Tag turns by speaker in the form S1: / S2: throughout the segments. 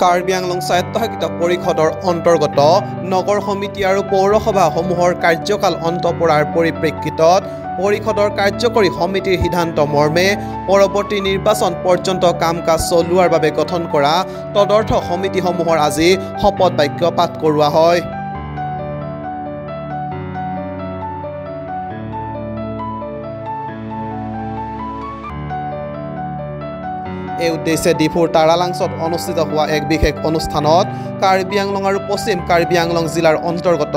S1: কাৰ্বি আংলং স্বায়ত্তশাসিত পৰিষদৰ অন্তৰ্গত নগৰ সমিতি আৰু পৌৰসভাসমূহৰ কাৰ্যকাল অন্ত পৰাৰ পৰিপ্ৰেক্ষিতত পৰিষদৰ কাৰ্যকৰী সমিতিৰ সিদ্ধান্ত মৰ্মে পৰৱৰ্তী নিৰ্বাচন পৰ্যন্ত কাম কাজ চলোৱাৰ বাবে গঠন কৰা তদৰ্থ সমিতিসমূহৰ আজি শপত বাক্য পাঠ কৰোৱা হয়। এই উদ্দেশ্যে ডিফুৰ তাৰালাংছত অনুষ্ঠিত হোৱা এক বিশেষ অনুষ্ঠানত কাৰ্বি আংলং আৰু পশ্চিম কাৰ্বি আংলং জিলাৰ অন্তৰ্গত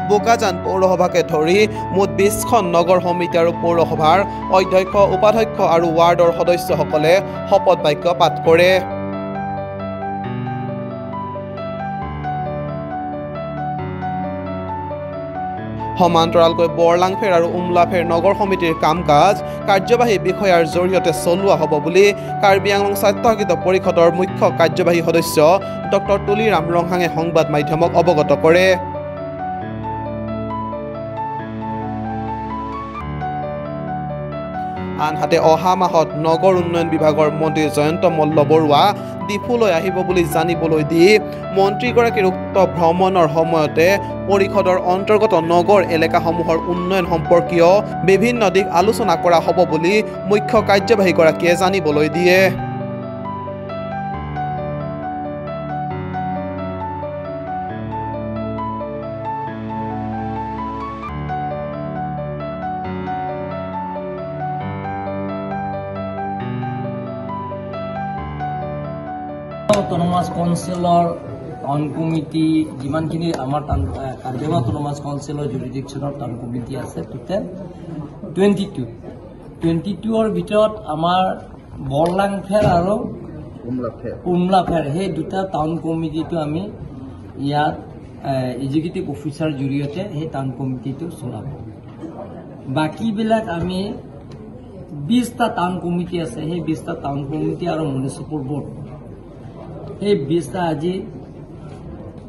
S1: বোকাজান পৌৰসভাকে ধৰি মুঠ 20খন নগৰ সমিতি আৰু পৌৰসভাৰ অধ্যক্ষ উপাধ্যক্ষ আৰু ৱাৰ্ডৰ সদস্যসকলে শপত বাক্য পাঠ কৰে। সমান্তৰালকৈ বৰলাংফেৰ আৰু উমলাফেৰ নগৰ সমিতিৰ কাম কাজ কাৰ্যবাহী বিষয়াৰ জৰিয়তে চলোৱা হ'ব বুলি কাৰ্বি আংলং স্বায়ত্তশাসিত পৰিষদৰ মুখ্য কাৰ্যবাহী সদস্য ডক্টৰ তুলিৰাম ৰংহাঙে সংবাদ মাধ্যমক অৱগত কৰে। আনহাতে অহা মাহত নগৰ উন্নয়ন বিভাগৰ মন্ত্ৰী জয়ন্ত মল্ল বৰুৱা ডিফুলৈ আহিব বুলি জানিবলৈ দি মন্ত্ৰীগৰাকীৰ উক্ত ভ্ৰমণৰ সময়তে পৰিষদৰ অন্তৰ্গত নগৰ এলেকাসমূহৰ উন্নয়ন সম্পৰ্কীয় বিভিন্ন দিশ আলোচনা কৰা হ'ব বুলি মুখ্য কাৰ্যবাহীগৰাকীয়ে জানিবলৈ দিয়ে।
S2: অটোনমাস কাউন্সিলৰ টাউন কমিটি যিমানখিনি আমাৰ কাৰ্বি আংলং অটোনমাস কাউন্সিলৰ জুৰিডিকশ্যনৰ টাউন কমিটি আছে টোটেল 22ৰ ভিতৰত আমাৰ বৰলাংফেৰ আৰু উমলাফেৰ সেই দুটা টাউন কমিটিটো আমি ইয়াত এক্সিকিউটিভ অফিচাৰ জৰিয়তে সেই টাউন কমিটিটো চলাব। বাকীবিলাক আমি 20টা টাউন কমিটি আছে, সেই 20টা টাউন কমিটি আৰু মিউনিচিপাল বৰ্ড সেই 20টা আজি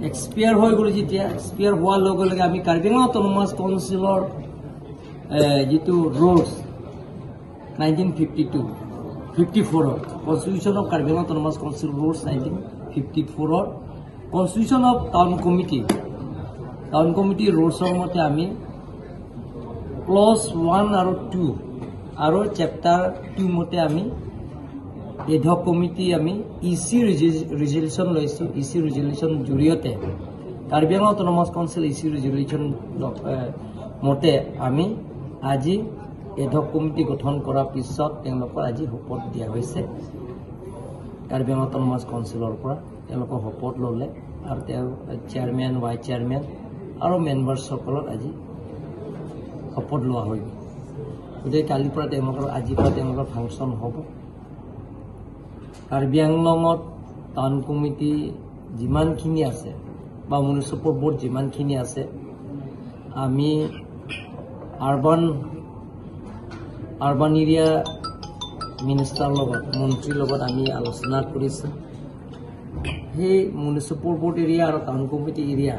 S2: এক্সপায়াৰ হৈ গ'ল। যেতিয়া এক্সপায়াৰ হোৱাৰ লগে লগে আমি কাৰ্বি আংলং অটোনমাস কাউন্সিলৰ যিটো rules 1954 constitution of Karbi Anglong autonomous council rules 1954 constitution of town committee ৰুলছৰ মতে আমি ক্লজ 1 আৰু 2 আৰু চেপ্টাৰ 2 মতে আমি এডহক কমিটি আমি ইচি ৰিজলিউশ্যন লৈছোঁ। ইচি ৰিজলিউশ্যন জৰিয়তে Karbi Anglong autonomous council itchy resolution মতে আমি আজি এডহক কমিটি গঠন কৰাৰ পিছত তেওঁলোকৰ আজি শপত দিয়া হৈছে। কাৰ্বি আংলং অটোনমাস কাউন্সিলৰ পৰা তেওঁলোকৰ শপত ল'লে আৰু তেওঁ চেয়াৰমেন ভাইচ চেয়াৰমেন আৰু মেম্বাৰ্ছসকলৰ আজি শপত লোৱা হৈ গ'ল। গতিকে কালিৰ পৰা আজিৰ পৰা তেওঁলোকৰ ফাংচন হ'ব। কাৰ্বি আংলঙত টাউন কমিটি যিমানখিনি আছে বা মিউনিচিপাল বৰ্ড যিমানখিনি আছে আমি আৰ্বান এৰিয়া মিনিষ্টাৰৰ লগত মন্ত্ৰীৰ লগত আমি আলোচনা কৰিছোঁ। সেই মিউনিচিপাল বৰ্ড এৰিয়া আৰু টাউন কমিটি এৰিয়া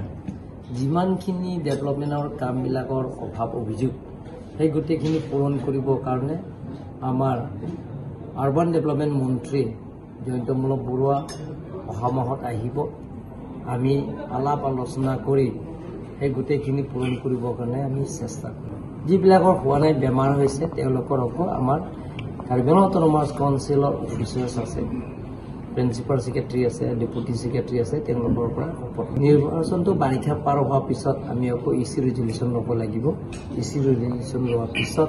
S2: যিমানখিনি ডেভেলপমেণ্টৰ কামবিলাকৰ অভাৱ অভিযোগ সেই গোটেইখিনি পূৰণ কৰিবৰ কাৰণে আমাৰ আৰ্বান ডেভেলপমেণ্ট মন্ত্ৰী জয়ন্ত মল্ল বৰুৱা অহা মাহত আহিব। আমি আলাপ আলোচনা কৰি সেই গোটেইখিনি পূৰণ কৰিবৰ কাৰণে আমি চেষ্টা কৰিম। যিবিলাকৰ হোৱা নাই বেমাৰ হৈছে তেওঁলোকৰ হ'ব আমাৰ কাৰ্বি আংলং অটোনমাস কাউন্সিলৰ অফিচাৰ্ছ আছে, প্ৰিন্সিপাল ছেক্ৰেটাৰী আছে, ডেপুটি ছেক্ৰেটাৰী আছে, তেওঁলোকৰ পৰা শপত। নিৰ্বাচনটো বাৰিষা পাৰ হোৱাৰ পিছত আমি আকৌ ইচি ৰিজলিউশ্যন ল'ব লাগিব। ইচি ৰিজলিউশ্যন লোৱাৰ পিছত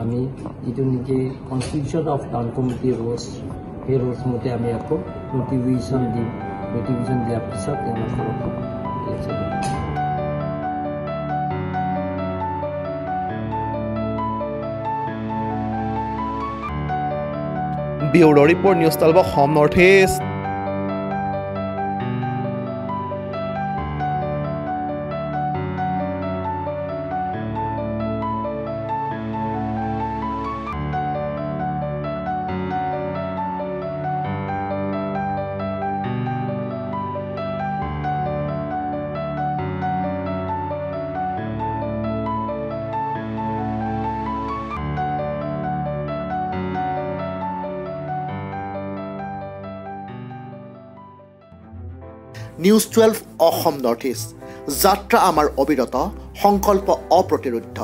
S2: আমি যিটো নেকি constitution of town committee rules সেই ৰুলছ মতে আমি আকৌ নটিফিকেশ্যন দিম। নটিফিকেশ্যন দিয়াৰ পিছত তেওঁলোকৰ ইলেকশ্যন হ'ব।
S1: Bureau report news 12 Assam north east. News 12 Assam north east যাত্ৰা আমাৰ অবিৰত সংকল্প অপ্ৰতিৰোধ্য